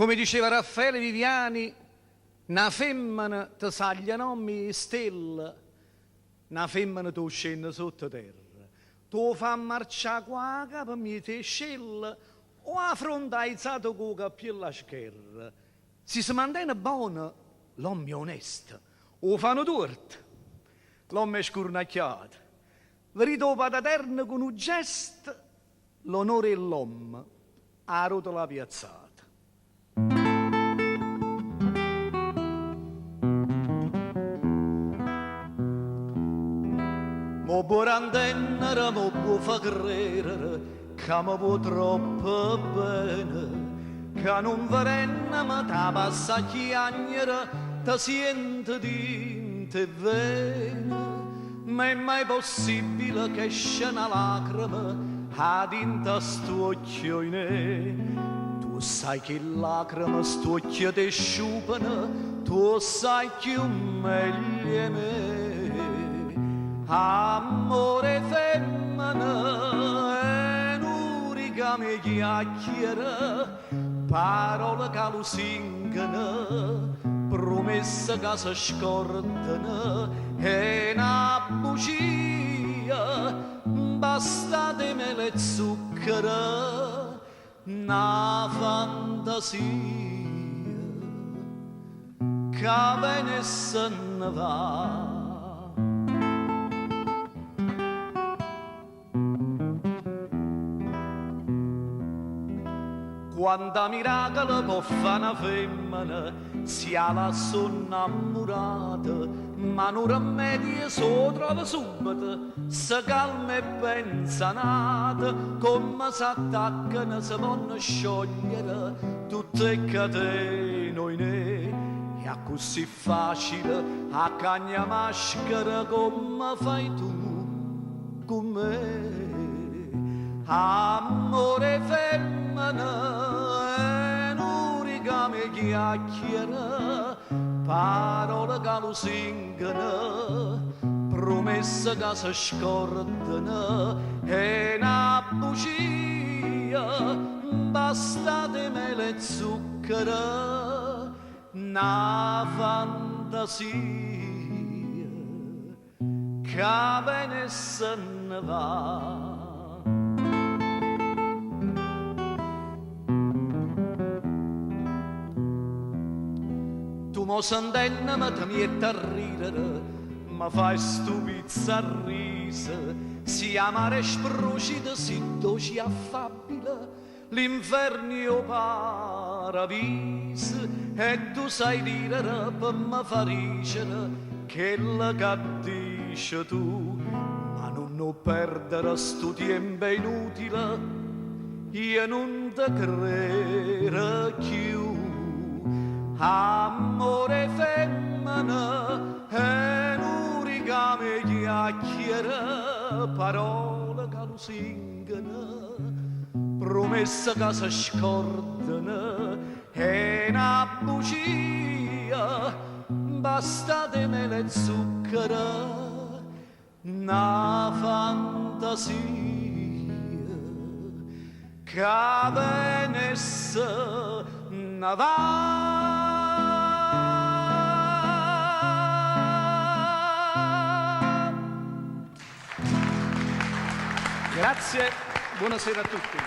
Come diceva Raffaele Viviani, una femmina ti saglia nomi stella, una femmina ti scende sotto terra. Tu fa marciare qua capo mi te scella o a fronte alzato con capello a scherra. Si mantiene buono, l'uomo è onesto, o fanno torto, l'uomo è scurnacchiato. Verito pataterno con un gesto, l'onore è l'uomo, a rotola piazzata. Mo può randennere, mo può fa credere che mi può troppo bene, che non verenne ma ta passa a chiagnere, ti sente di te vene. Ma è mai possibile che esce una lacrima ad inta sto occhio in e? Tu sai che lacrima sto occhio ti sciupano, tu sai che meglio è me. Amore femmina è un'unica mi chiacchiera, parole che lusingano, promesse che si scordano, è una bugia, basta di mele e zucchero, una fantasia che viene e se ne va. Quanta miracolo può fare una femmina, sia la sonnamurata, ma non rimedio so trova subito, se calma e pensa nata, come s'attaccano, si vanno sciogliere tutte le catene in e è così facile a cagna maschera come fai tu con me. Amore femmina è un'unica mi chiacchiera, parole che lusingano, promesse che si scordano, è una bugia, basta di mele e zucchero, una fantasia che viene e se ne va. Tu mo sentenne ma ti miette a ridere, ma fai stupizza a risa, si amare spruscita, si dolci affabile, l'inferno o paradiso, e tu sai dire per me fa ricere, che la che dici tu, ma non perdere sto tempo inutile, io non te credo più. Amore femmina è un'unica mi chiacchiera, parole che lusingano, promesse che si scordano, è una bugia, basta di mele e zucchero, una fantasia che viene e se ne va. Grazie, buonasera a tutti.